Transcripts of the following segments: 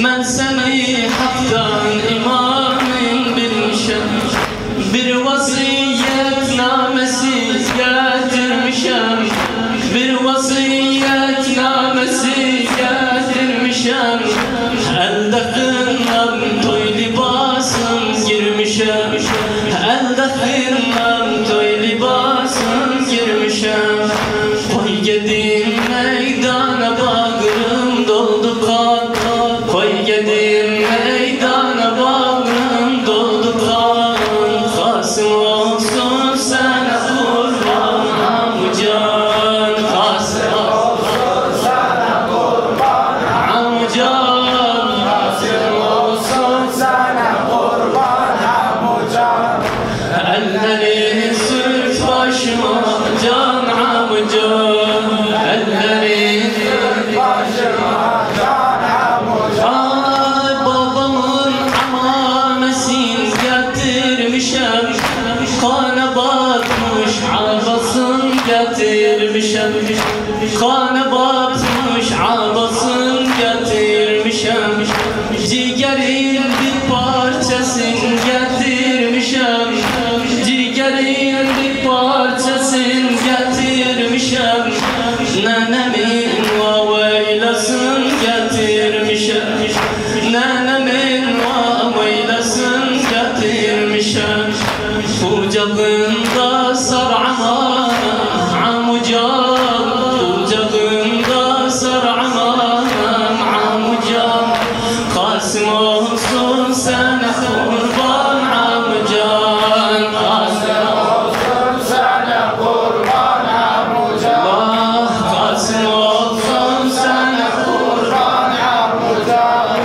Ben seni haktan imanın bilmişem. Bir vasiyetnamesi getirmişem. Bir vasiyetnamesi getirmişem. Elde kınam toy libasım girmişem. Elde kınam toy libasım girmişem. Koy gedim meydana bağrım doldu kan. Koy gedim meydana bağrım doldu kan. Kasım olsun sana kurban Hamucan. Kasım olsun sana kurban Hamucan. Kasım olsun sana kurban Hamucan. Ellerini sürt başıma can Hamucan. Ellerini sürt Başıma can Hamucan. Ay babamın amamesin getirmişem. Kana batmış abasın getirmişem. Kana batmış abasın getirmişem. Ciğerin bir parçasın getirmişem. Ciğerin bir parçasın getirmişem. Nenemin vaveylasın getirmişem. Nenemin vaveylasın getirmişem. Kucağında sar aman Hamucan. Kucağında sar aman Hamucan. Kasım olsun sana kurban Hamucan. Kasım Olsun sana kurban Hamucan. Kasım olsun sana Kurban Hamucan.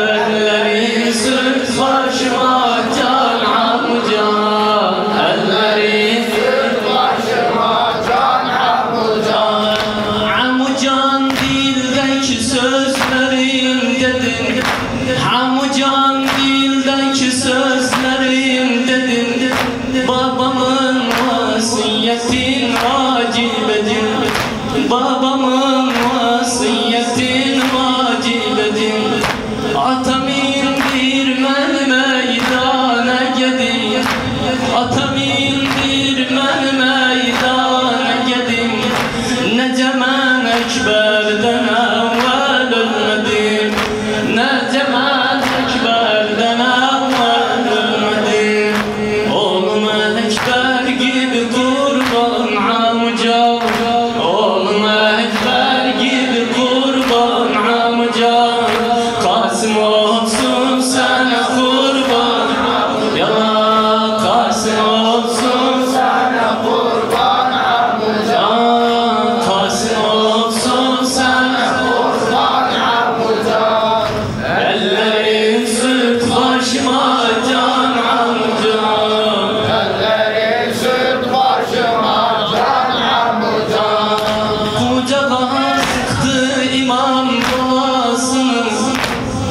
ellerin sürt başıma can Hamucan. Ellerin Başıma can Hamucan. Hamucan dildeki sözlerim dedin. Hamucan dildeki sözlerim dedin. Babamın vasiyetin vacip edin. Babamın vasiyetin vacip edin. Atam indirmen meydana gedin. Atam indirmen meydana gedin. Ne zaman ekberden evvel ölmedim. Ne zaman ekberden evvel ölmedim. Oğlum ekber gibi kurban Hamucan. Oğlum ekber gibi kurban Hamucan. Kasım olsun sana kurban. Ya Kasım olsun Sana kurban Hamucan. Kasım olsun sana Kurban Hamucan. ellerin sürt başıma can Hamucan. Ellerin sürt başıma can Hamucan. Kucağa sıktı imam babasını.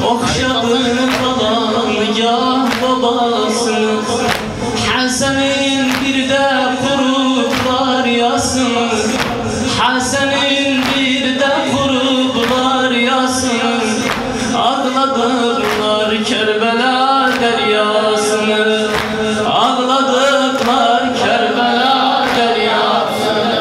Okşadı baban ya babasını. Hasan'ın bir de kuruplar yasını. Hasan'ın bir de kuruplar yasını. Ağladılar Kerbela deryasını. Ağladılar Kerbela deryasını.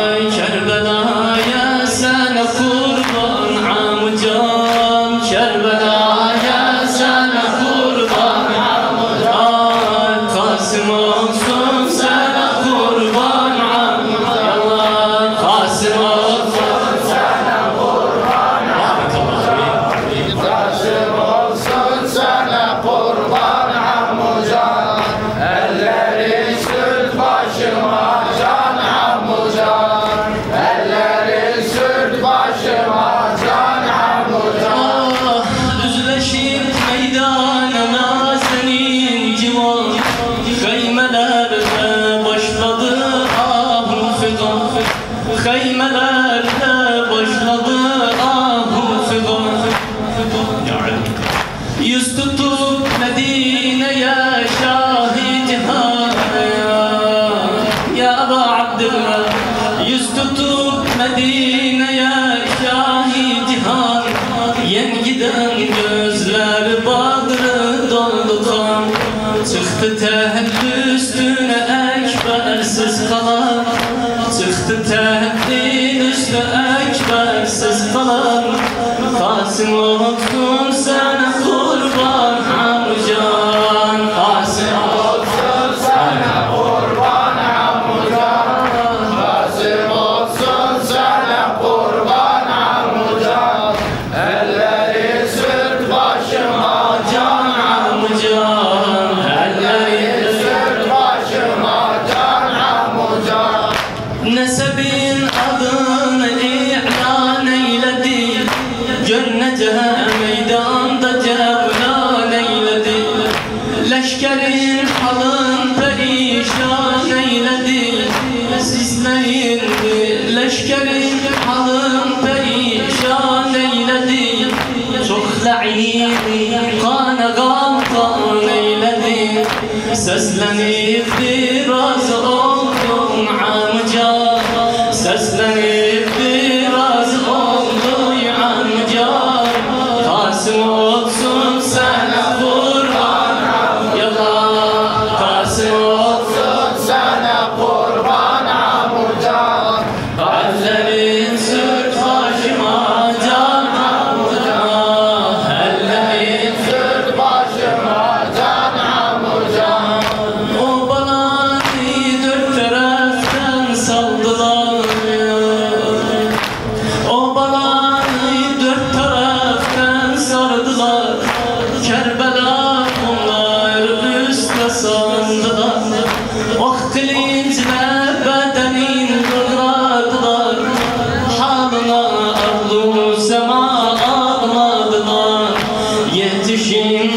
Ay Kerbela'ya sana kurban Hamucan. Kerbela'ya sana kurban Hamucan. Ay Kasım olsun sana kurban Hamucan. Kasım olsun Sana kurban Kasım olsun sana kurban Hamucan. Ellerin sürt başıma can Hamucan. Ellerin sürt başıma can Hamucan. Seyden gözler bağrı doldu kan. Çıktı tehdit üstüne ekbersiz kalan. Çıktı tehdit üstüne ekbersiz kalan. Kasım olsun sana kurban Hamcan. Kasım olsun sana kurban Hamcan. Kasım olsun sana kurban Hamcan. Elleri sürt başıma can Hamcan. Elleri sürt başıma can Hamcan. Nesebin adını ilan eyledi. Cennete meydanda cevlan eyledi. Leşkerin halın perişan eyledi. Sizlerin leşkerin halın perişan eyledi. Çok la'in kana gamtan eyledi. Seslenip biraz oldum amca. Seslenip biraz oldum amca. Kasım olsun sana kurban yalan. Kasım olsun Sana kurban Hamcan. ellerin sürt başıma can amca. Ellerin Sürt başıma can Hamcan. o balayı dört taraftan saldılar. O balayı dört taraftan sardılar. Kerbela bunlar üstüne sandılar. Oh kılıçla bedenin kıradılar. Halına ardu sema ağladılar. Yetişin